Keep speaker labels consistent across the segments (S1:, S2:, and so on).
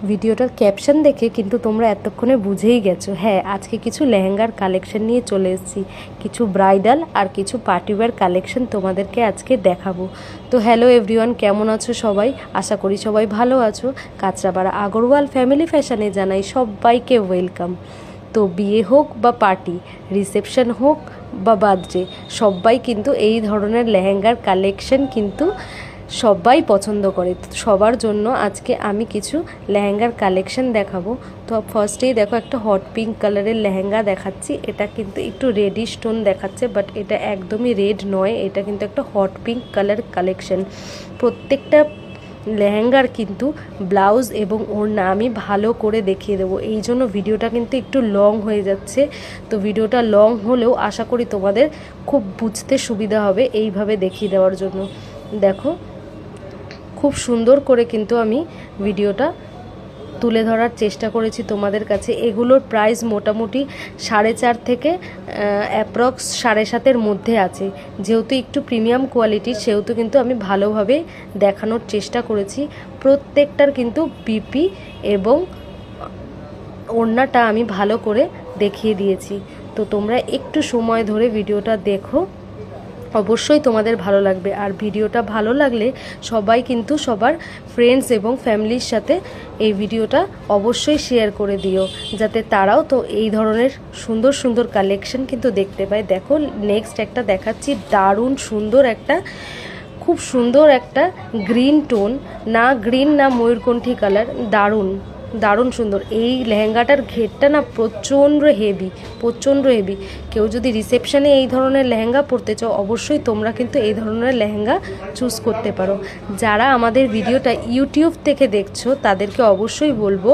S1: ভিডিওটার ক্যাপশন দেখে কিন্তু তোমরা এতক্ষণে বুঝেই গেছো। হ্যাঁ, আজকে কিছু লেহেঙ্গার কালেকশন নিয়ে চলে এসেছি, কিছু ব্রাইডাল আর কিছু পার্টিওয়্যার কালেকশন তোমাদেরকে আজকে দেখাবো। তো হ্যালো এভরিওয়ান, কেমন আছো সবাই? আশা করি সবাই ভালো আছো। কাঁচরাপাড়া আগরওয়াল ফ্যামিলি ফ্যাশনে জানাই সবাইকে ওয়েলকাম। তো বিয়ে হোক বা পার্টি, রিসেপশন হোক বা বার্থডে, সবাই কিন্তু এই ধরনের লেহেঙ্গার কালেকশন কিন্তু সবাই পছন্দ করে। সবার জন্য আজকে আমি কিছু লেহেঙ্গার কালেকশন দেখাবো। তো ফার্স্টেই দেখো, একটা হট পিঙ্ক কালারের লেহেঙ্গা দেখাচ্ছি। এটা কিন্তু একটু রেডিশ টোন দেখাচ্ছে, বাট এটা একদমই রেড নয়, এটা কিন্তু একটা হট পিঙ্ক কালার কালেকশন। প্রত্যেকটা লেহেঙ্গার কিন্তু ব্লাউজ এবং ওড়না আমি ভালো করে দেখিয়ে দেবো, এই জন্য ভিডিওটা কিন্তু একটু লং হয়ে যাচ্ছে। তো ভিডিওটা লং হলেও আশা করি তোমাদের খুব বুঝতে সুবিধা হবে এইভাবে দেখিয়ে দেওয়ার জন্য। দেখো, খুব সুন্দর করে কিন্তু আমি ভিডিওটা তুলে ধরার চেষ্টা করেছি তোমাদের কাছে। এগুলোর প্রাইস মোটামুটি 4.5 থেকে অ্যাপ্রক্স 7.5-এর মধ্যে আছে। যেহেতু একটু প্রিমিয়াম কোয়ালিটির, সেহেতু কিন্তু আমি ভালোভাবে দেখানোর চেষ্টা করেছি। প্রত্যেকটার কিন্তু বিপি এবং ওড়নাটা আমি ভালো করে দেখিয়ে দিয়েছি। তো তোমরা একটু সময় ধরে ভিডিওটা দেখো, অবশ্যই তোমাদের ভালো লাগবে। আর ভিডিওটা ভালো লাগলে সবাই কিন্তু সবার ফ্রেন্ডস এবং ফ্যামিলির সাথে এই ভিডিওটা অবশ্যই শেয়ার করে দিও, যাতে তারাও তো এই ধরনের সুন্দর সুন্দর কালেকশন কিন্তু দেখতে পায়। দেখো, নেক্সট একটা দেখাচ্ছি, দারুণ সুন্দর একটা, খুব সুন্দর একটা গ্রিন টোন, না গ্রিন না ময়ূরকণ্ঠী কালার, দারুণ দারুণ সুন্দর। এই লেহেঙ্গাটার ঘেরটা না প্রচণ্ড হেভি, প্রচণ্ড হেভি। কেউ যদি রিসেপশনে এই ধরনের লেহেঙ্গা পরতে চাও, অবশ্যই তোমরা কিন্তু এই ধরনের লেহেঙ্গা চুজ করতে পারো। যারা আমাদের ভিডিওটা ইউটিউব থেকে দেখছো, তাদেরকে অবশ্যই বলবো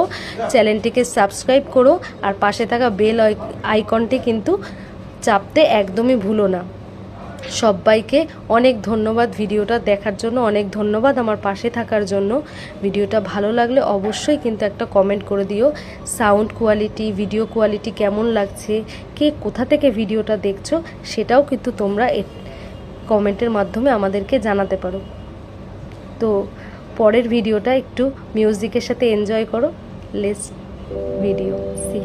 S1: চ্যানেলটিকে সাবস্ক্রাইব করো, আর পাশে থাকা বেল আইকনটি কিন্তু চাপতে একদমই ভুলো না। সবাইকে অনেক ধন্যবাদ ভিডিওটা দেখার জন্য, অনেক ধন্যবাদ আমার পাশে থাকার জন্য। ভিডিওটা ভালো লাগলে অবশ্যই কিন্তু একটা কমেন্ট করে দিও। সাউন্ড কোয়ালিটি, ভিডিও কোয়ালিটি কেমন লাগছে, কে কোথা থেকে ভিডিওটা দেখছো, সেটাও কিন্তু তোমরা কমেন্টের মাধ্যমে আমাদেরকে জানাতে পারো। তো পরের ভিডিওটা একটু মিউজিকের সাথে এনজয় করো। Let's video C.